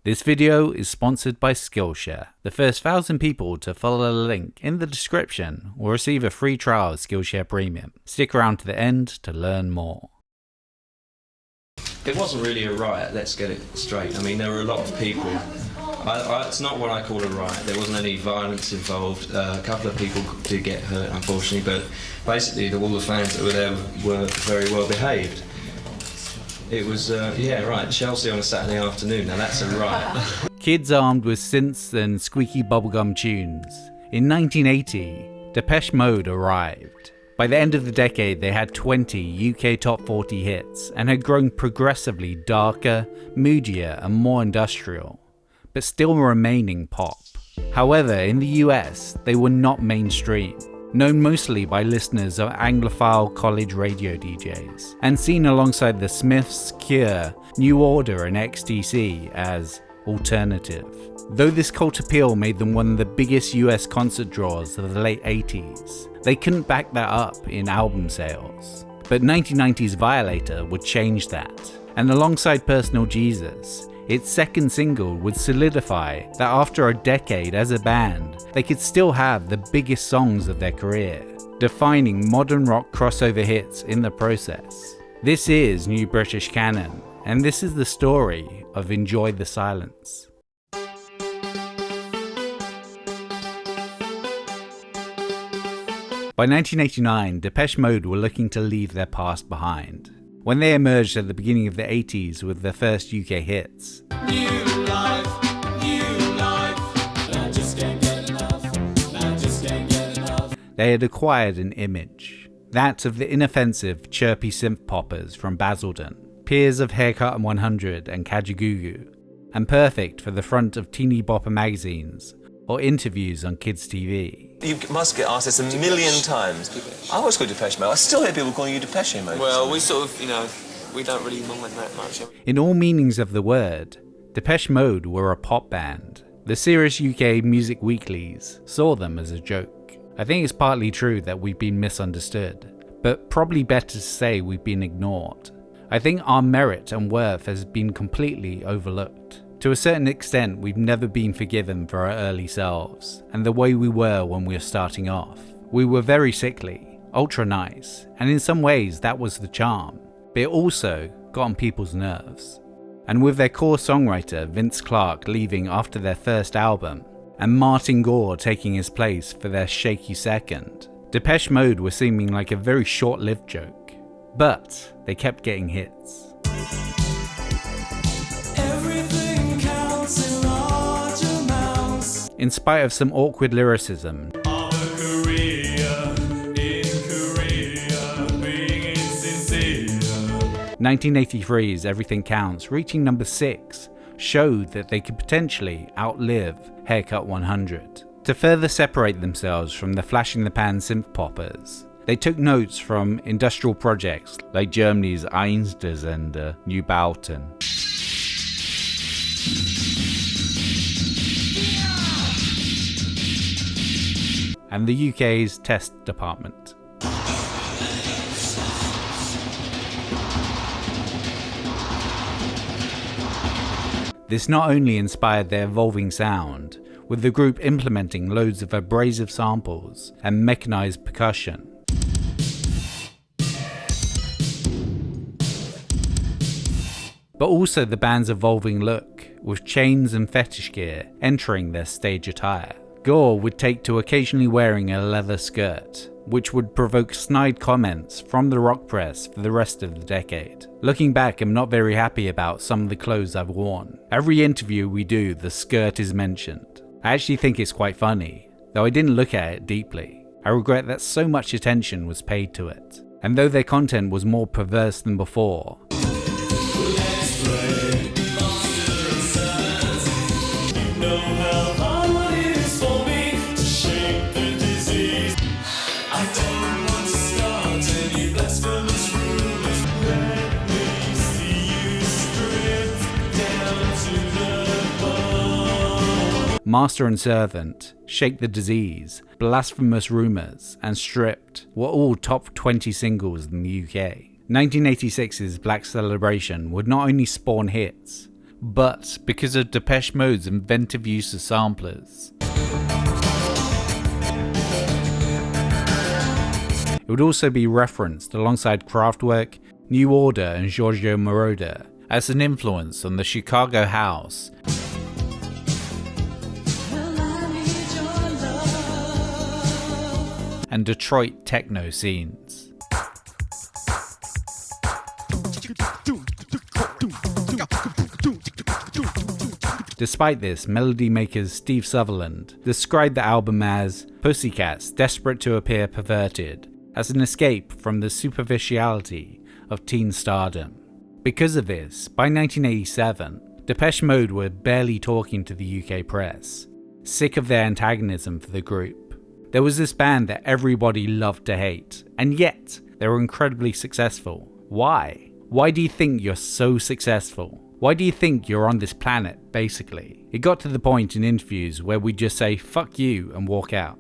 This video is sponsored by Skillshare. The first 1,000 people to follow the link in the description will receive a free trial of Skillshare Premium. Stick around to the end to learn more. It wasn't really a riot, let's get it straight. I mean, there were a lot of people. It's not what I call a riot. There wasn't any violence involved. A couple of people did get hurt, unfortunately, but basically all the fans that were there were very well behaved. It was, Chelsea on a Saturday afternoon. Now that's a riot. Kids armed with synths and squeaky bubblegum tunes. In 1980, Depeche Mode arrived. By the end of the decade, they had 20 UK top 40 hits and had grown progressively darker, moodier and more industrial, but still remaining pop. However, in the US, they were not mainstream, known mostly by listeners of Anglophile college radio DJs, and seen alongside the Smiths, Cure, New Order and XTC as alternative. Though this cult appeal made them one of the biggest US concert draws of the late 80s, they couldn't back that up in album sales. But 1990's Violator would change that, and alongside Personal Jesus, its second single would solidify that after a decade as a band, they could still have the biggest songs of their career, defining modern rock crossover hits in the process. This is New British Canon, and this is the story of Enjoy the Silence. By 1989, Depeche Mode were looking to leave their past behind, when they emerged at the beginning of the 80s with their first UK hits. New life, I just can't get enough. They had acquired an image, that of the inoffensive, chirpy synth poppers from Basildon, peers of Haircut 100 and Kajagoogoo, and perfect for the front of teeny bopper magazines or interviews on kids' TV. You must get asked this a million times. I always call you Depeche Mode. I still hear people calling you Depeche Mode. Well, we sort of, we don't really mind that much. In all meanings of the word, Depeche Mode were a pop band. The serious UK music weeklies saw them as a joke. I think it's partly true that we've been misunderstood, but probably better to say we've been ignored. I think our merit and worth has been completely overlooked. To a certain extent, we've never been forgiven for our early selves, and the way we were when we were starting off. We were very sickly, ultra nice, and in some ways that was the charm, but it also got on people's nerves. And with their core songwriter Vince Clarke leaving after their first album, and Martin Gore taking his place for their shaky second, Depeche Mode were seeming like a very short-lived joke, but they kept getting hits. In spite of some awkward lyricism, 1983's Everything Counts, reaching number 6, showed that they could potentially outlive Haircut 100. To further separate themselves from the flash-in-the-pan synth poppers, they took notes from industrial projects like Germany's Einstürzende Neubauten. And the UK's Test Department. This not only inspired their evolving sound, with the group implementing loads of abrasive samples and mechanized percussion, but also the band's evolving look, with chains and fetish gear entering their stage attire. Gore would take to occasionally wearing a leather skirt, which would provoke snide comments from the rock press for the rest of the decade. Looking back, I'm not very happy about some of the clothes I've worn. Every interview we do, the skirt is mentioned. I actually think it's quite funny, though I didn't look at it deeply. I regret that so much attention was paid to it. And though their content was more perverse than before, Master and Servant, Shake the Disease, Blasphemous Rumours, and Stripped were all top 20 singles in the UK. 1986's Black Celebration would not only spawn hits, but because of Depeche Mode's inventive use of samplers. It would also be referenced alongside Kraftwerk, New Order and Giorgio Moroder as an influence on the Chicago house and Detroit techno scenes. Despite this, melody maker Steve Sutherland described the album as Pussycats desperate to appear perverted, as an escape from the superficiality of teen stardom. Because of this, by 1987, Depeche Mode were barely talking to the UK press, sick of their antagonism for the group. There was this band that everybody loved to hate, and yet they were incredibly successful. Why? Why do you think you're so successful? Why do you think you're on this planet, basically? It got to the point in interviews where we'd just say, fuck you, and walk out.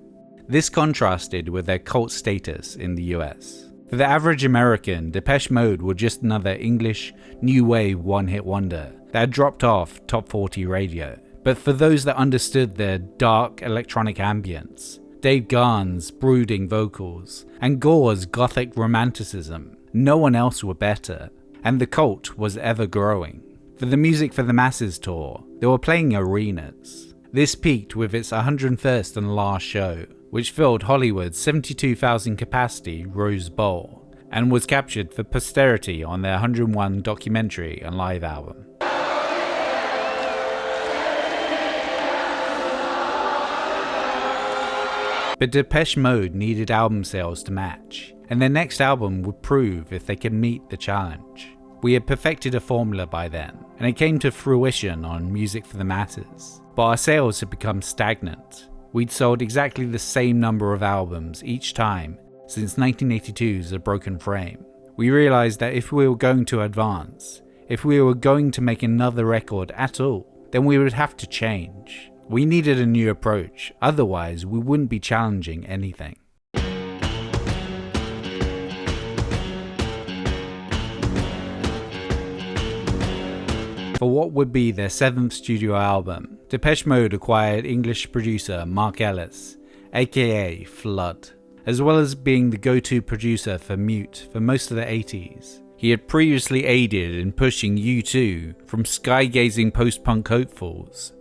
This contrasted with their cult status in the US. For the average American, Depeche Mode were just another English, new wave one-hit wonder that had dropped off top 40 radio. But for those that understood their dark electronic ambience, Dave Gahan's brooding vocals, and Gore's gothic romanticism, no one else were better, and the cult was ever growing. For the Music for the Masses tour, they were playing arenas. This peaked with its 101st and last show, which filled Hollywood's 72,000 capacity Rose Bowl, and was captured for posterity on their 101 documentary and live album. But Depeche Mode needed album sales to match, and their next album would prove if they could meet the challenge. We had perfected a formula by then, and it came to fruition on Music for the Masses. But our sales had become stagnant. We'd sold exactly the same number of albums each time since 1982's A Broken Frame. We realized that if we were going to advance, if we were going to make another record at all, then we would have to change. We needed a new approach, otherwise we wouldn't be challenging anything. For what would be their 7th studio album, Depeche Mode acquired English producer Mark Ellis, aka Flood, as well as being the go-to producer for Mute for most of the 80s. He had previously aided in pushing U2 from sky-gazing post-punk hopefuls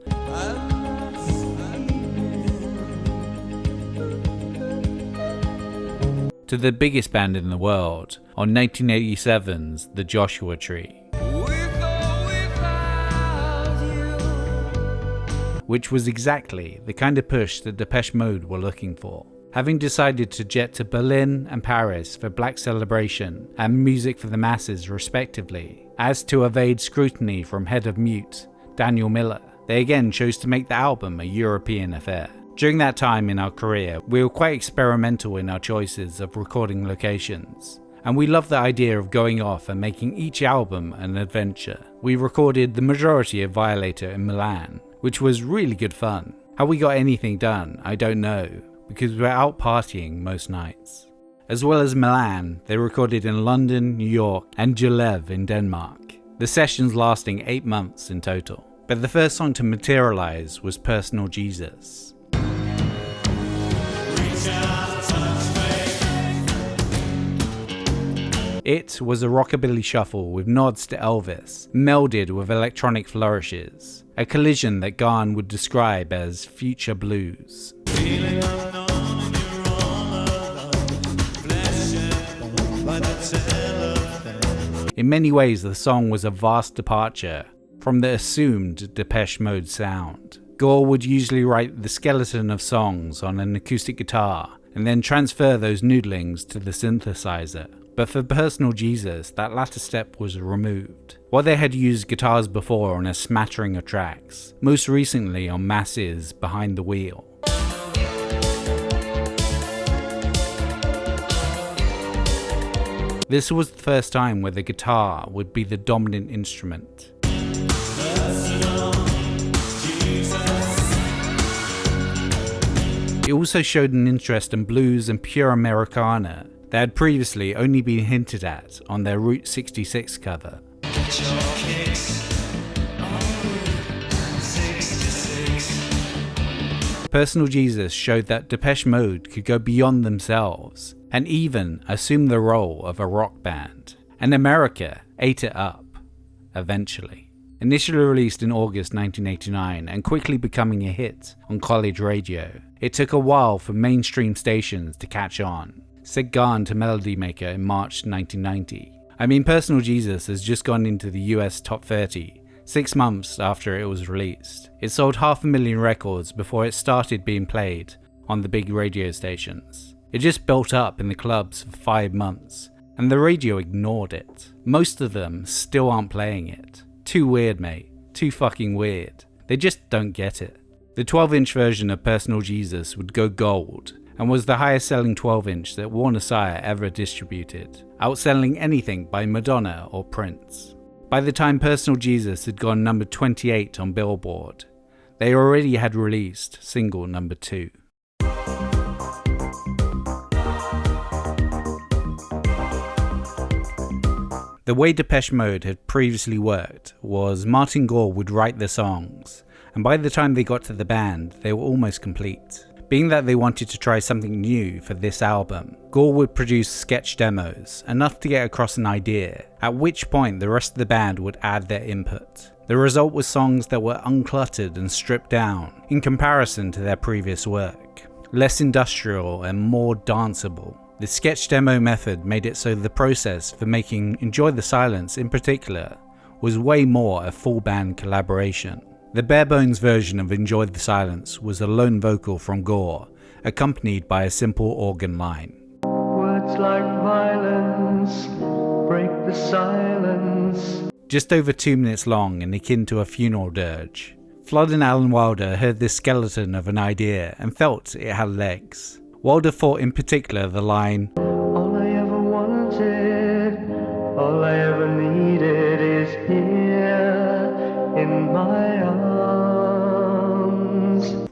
to the biggest band in the world on 1987's The Joshua Tree, which was exactly the kind of push that Depeche Mode were looking for. Having decided to jet to Berlin and Paris for Black Celebration and Music for the Masses respectively, as to evade scrutiny from head of Mute, Daniel Miller, they again chose to make the album a European affair. During that time in our career, we were quite experimental in our choices of recording locations, and we loved the idea of going off and making each album an adventure. We recorded the majority of Violator in Milan, which was really good fun. How we got anything done, I don't know, because we were out partying most nights. As well as Milan, they recorded in London, New York, and Geneva in Denmark, the sessions lasting 8 months in total. But the first song to materialize was Personal Jesus. It was a rockabilly shuffle with nods to Elvis, melded with electronic flourishes, a collision that Gahan would describe as future blues. In many ways, the song was a vast departure from the assumed Depeche Mode sound. Gore would usually write the skeleton of songs on an acoustic guitar and then transfer those noodlings to the synthesizer. But for Personal Jesus, that latter step was removed. While they had used guitars before on a smattering of tracks, most recently on Masses Behind the Wheel. This was the first time where the guitar would be the dominant instrument. It also showed an interest in blues and pure Americana that had previously only been hinted at on their Route 66 cover. Personal Jesus showed that Depeche Mode could go beyond themselves and even assume the role of a rock band. And America ate it up, eventually. Initially released in August 1989 and quickly becoming a hit on college radio, it took a while for mainstream stations to catch on, said Garn to Melody Maker in March 1990. I mean, Personal Jesus has just gone into the US top 30, 6 months after it was released. It sold 500,000 records before it started being played on the big radio stations. It just built up in the clubs for 5 months, and the radio ignored it. Most of them still aren't playing it. Too weird, mate. Too fucking weird. They just don't get it. The 12-inch version of Personal Jesus would go gold, and was the highest selling 12-inch that Warner Sire ever distributed, outselling anything by Madonna or Prince. By the time Personal Jesus had gone number 28 on Billboard, they already had released single number 2. The way Depeche Mode had previously worked was Martin Gore would write the songs, and by the time they got to the band, they were almost complete. Being that they wanted to try something new for this album, Gore would produce sketch demos, enough to get across an idea, at which point the rest of the band would add their input. The result was songs that were uncluttered and stripped down in comparison to their previous work, less industrial and more danceable. The sketch demo method made it so the process for making Enjoy the Silence in particular was way more a full band collaboration. The bare bones version of Enjoy the Silence was a lone vocal from Gore, accompanied by a simple organ line. Words like violence break the silence. Just over 2 minutes long and akin to a funeral dirge. Flood and Alan Wilder heard this skeleton of an idea and felt it had legs. Wilder thought in particular the line, All I ever wanted, all I ever needed is here in my arms.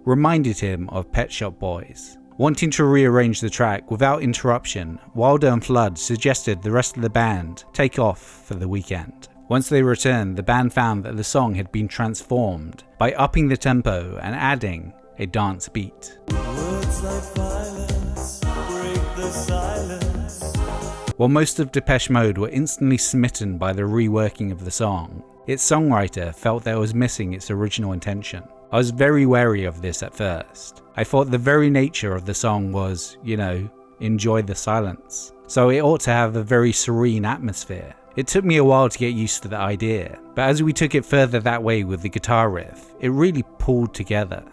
reminded him of Pet Shop Boys. Wanting to rearrange the track without interruption, Wilder and Flood suggested the rest of the band take off for the weekend. Once they returned, the band found that the song had been transformed by upping the tempo and adding a dance beat. Words like violence break the silence. While most of Depeche Mode were instantly smitten by the reworking of the song, its songwriter felt that it was missing its original intention. I was very wary of this at first. I thought the very nature of the song was, enjoy the silence. So it ought to have a very serene atmosphere. It took me a while to get used to the idea, but as we took it further that way with the guitar riff, it really pulled together.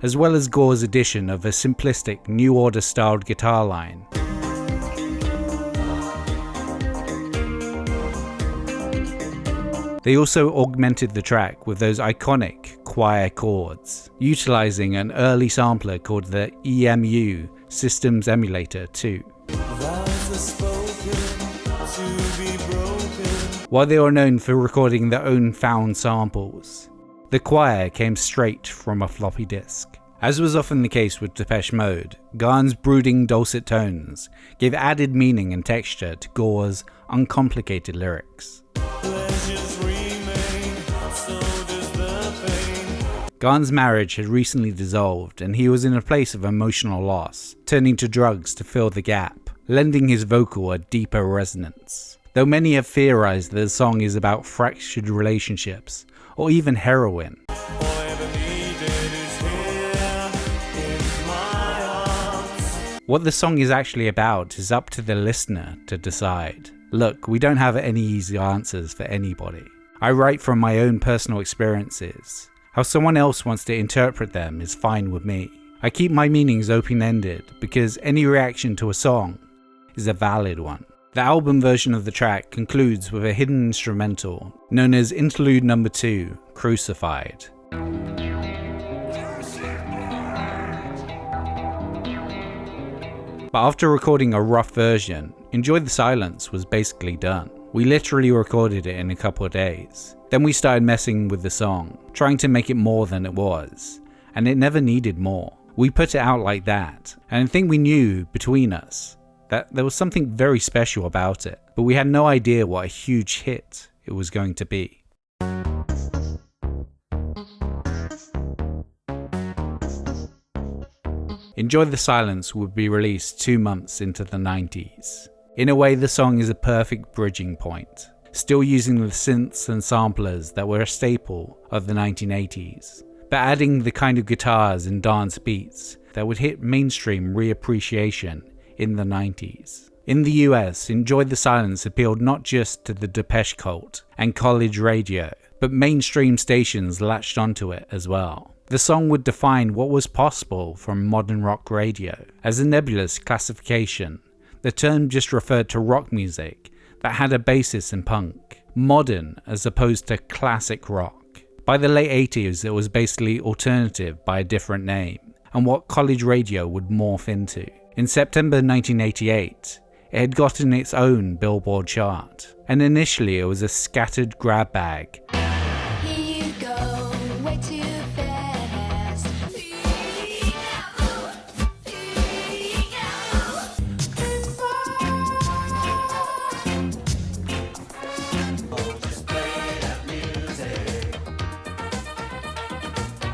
As well as Gore's addition of a simplistic New Order styled guitar line. They also augmented the track with those iconic choir chords, utilizing an early sampler called the EMU Systems Emulator 2. While they were known for recording their own found samples, the choir came straight from a floppy disk. As was often the case with Depeche Mode, Garn's brooding dulcet tones gave added meaning and texture to Gore's uncomplicated lyrics. Garn's marriage had recently dissolved and he was in a place of emotional loss, turning to drugs to fill the gap, lending his vocal a deeper resonance. Though many have theorized that the song is about fractured relationships, or even heroin. What the song is actually about is up to the listener to decide. Look, we don't have any easy answers for anybody. I write from my own personal experiences. How someone else wants to interpret them is fine with me. I keep my meanings open-ended because any reaction to a song is a valid one. The album version of the track concludes with a hidden instrumental known as Interlude Number 2, Crucified. But after recording a rough version, Enjoy the Silence was basically done. We literally recorded it in a couple of days. Then we started messing with the song, trying to make it more than it was, and it never needed more. We put it out like that, and I think we knew between us that there was something very special about it, but we had no idea what a huge hit it was going to be. Enjoy the Silence would be released 2 months into the 90s. In a way, the song is a perfect bridging point, still using the synths and samplers that were a staple of the 1980s, but adding the kind of guitars and dance beats that would hit mainstream reappreciation in the 90s. In the US, Enjoy the Silence appealed not just to the Depeche cult and college radio, but mainstream stations latched onto it as well. The song would define what was possible from modern rock radio. As a nebulous classification, the term just referred to rock music that had a basis in punk, modern as opposed to classic rock. By the late 80s, it was basically alternative by a different name, and what college radio would morph into. In September 1988, it had gotten its own Billboard chart, and initially it was a scattered grab bag. Here you go, way too fast.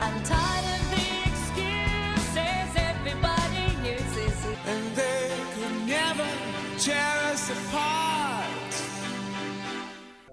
I'm tired of the excuses everybody uses. And they could never tear us apart.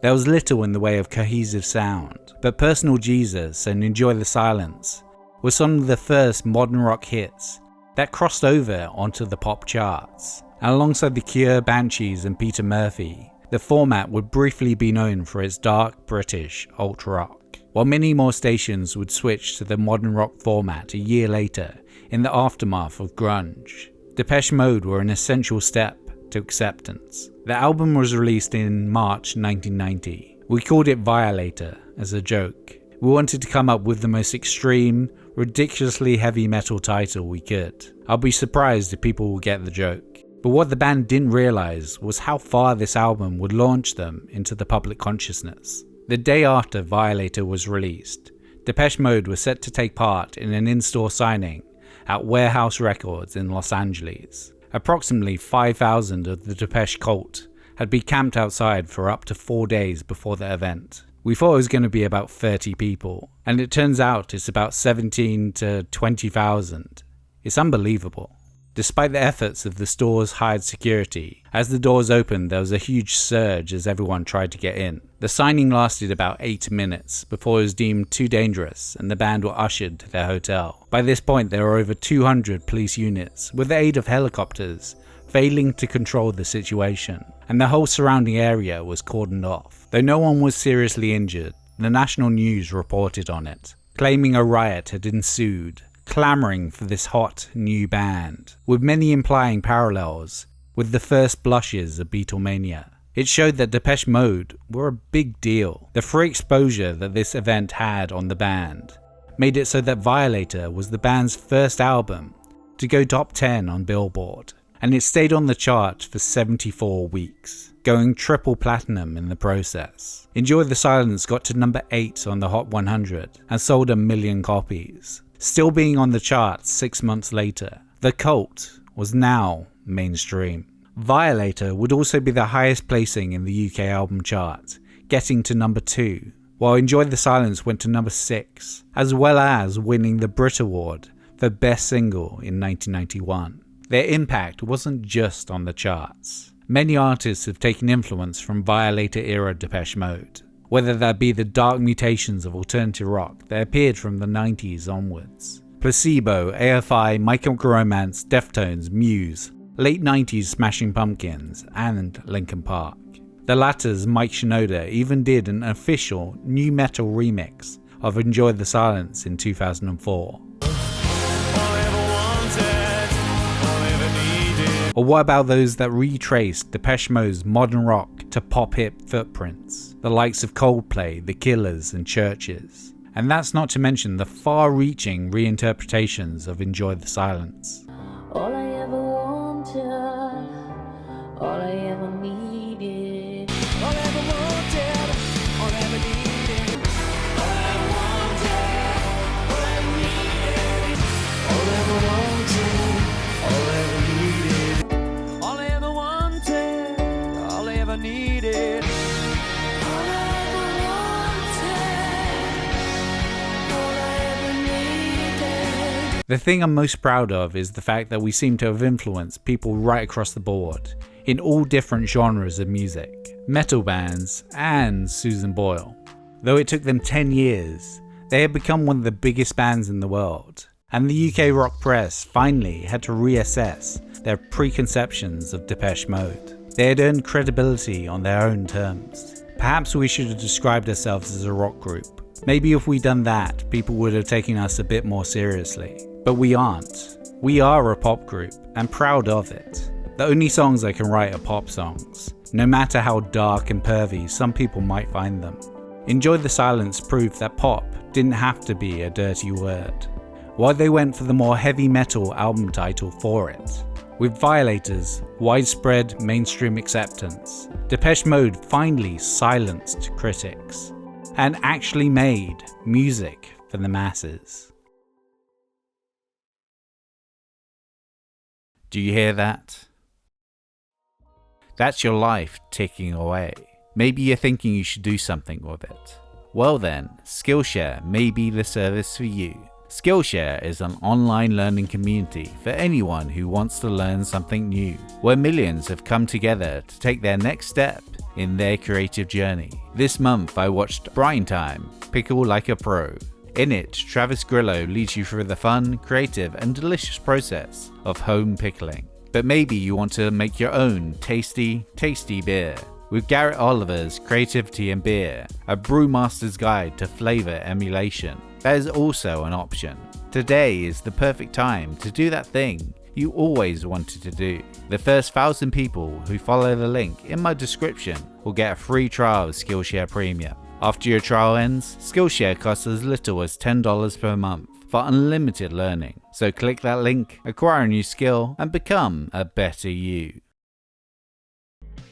There was little in the way of cohesive sound, but Personal Jesus and Enjoy the Silence were some of the first modern rock hits that crossed over onto the pop charts. And alongside The Cure, Banshees and Peter Murphy, the format would briefly be known for its dark British alt-rock, while many more stations would switch to the modern rock format a year later in the aftermath of grunge. Depeche Mode were an essential step to acceptance. The album was released in March 1990. We called it Violator as a joke. We wanted to come up with the most extreme, ridiculously heavy metal title we could. I'll be surprised if people will get the joke. But what the band didn't realise was how far this album would launch them into the public consciousness. The day after Violator was released, Depeche Mode was set to take part in an in-store signing at Warehouse Records in Los Angeles. Approximately 5,000 of the Depeche cult had been camped outside for up to 4 days before the event. We thought it was going to be about 30 people, and it turns out it's about 17 to 20,000. It's unbelievable. Despite the efforts of the store's hired security, as the doors opened there was a huge surge as everyone tried to get in. The signing lasted about 8 minutes before it was deemed too dangerous and the band were ushered to their hotel. By this point there were over 200 police units, with the aid of helicopters, failing to control the situation, and the whole surrounding area was cordoned off. Though no one was seriously injured, the national news reported on it, claiming a riot had ensued, clamouring for this hot new band, with many implying parallels with the first blushes of Beatlemania. It showed that Depeche Mode were a big deal. The free exposure that this event had on the band made it so that Violator was the band's first album to go top 10 on Billboard, and it stayed on the chart for 74 weeks, going triple platinum in the process. Enjoy the Silence got to number 8 on the Hot 100 and sold 1 million copies. Still being on the charts 6 months later, The Cult was now mainstream. Violator would also be the highest placing in the UK album chart, getting to number 2, while Enjoy the Silence went to number 6, as well as winning the Brit Award for Best Single in 1991. Their impact wasn't just on the charts. Many artists have taken influence from Violator-era Depeche Mode, whether that be the dark mutations of alternative rock that appeared from the 90s onwards. Placebo, AFI, My Chemical Romance, Deftones, Muse, late 90s Smashing Pumpkins, and Linkin Park. The latter's Mike Shinoda even did an official nu metal remix of Enjoy the Silence in 2004. Or what about those that retraced Depeche Mode's modern rock to pop-hip footprints, the likes of Coldplay, The Killers and Churches? And that's not to mention the far-reaching reinterpretations of Enjoy the Silence. All I ever wanted, all I ever needed, All I ever wanted, all I ever needed. All I wanted, all I ever needed. All I ever wanted, all I ever needed. All I ever wanted, all I ever needed. all I ever wanted, all I ever needed. The thing I'm most proud of is the fact that we seem to have influenced people right across the board, in all different genres of music, metal bands and Susan Boyle. Though it took them 10 years, they had become one of the biggest bands in the world, and the UK rock press finally had to reassess their preconceptions of Depeche Mode. They had earned credibility on their own terms. Perhaps we should have described ourselves as a rock group. Maybe if we'd done that, people would have taken us a bit more seriously. But we aren't. We are a pop group, and proud of it. The only songs I can write are pop songs, no matter how dark and pervy some people might find them. Enjoy the Silence proved that pop didn't have to be a dirty word, while they went for the more heavy metal album title for it. With Violators' widespread mainstream acceptance, Depeche Mode finally silenced critics, and actually made music for the masses. Do you hear that? That's your life ticking away. Maybe you're thinking you should do something with it. Well then, Skillshare may be the service for you. Skillshare is an online learning community for anyone who wants to learn something new, where millions have come together to take their next step in their creative journey. This month I watched Brine Time, Pickle Like a Pro. In it, Travis Grillo leads you through the fun, creative and delicious process of home pickling. But maybe you want to make your own tasty beer. With Garrett Oliver's Creativity in Beer, a brewmaster's guide to flavor emulation, that is also an option. Today is the perfect time to do that thing you always wanted to do. The first 1,000 people who follow the link in my description will get a free trial of Skillshare Premium. After your trial ends, Skillshare costs as little as $10 per month for unlimited learning. So click that link, acquire a new skill, and become a better you.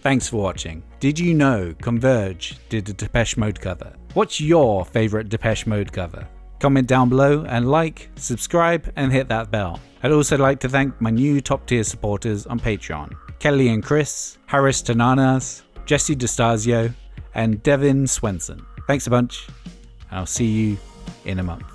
Thanks for watching. Did you know Converge did a Depeche Mode cover? What's your favourite Depeche Mode cover? Comment down below and like, subscribe and hit that bell. I'd also like to thank my new top tier supporters on Patreon. Kelly and Chris, Harris Tananas, Jesse DeStasio and Devin Swenson. Thanks a bunch, and I'll see you in a month.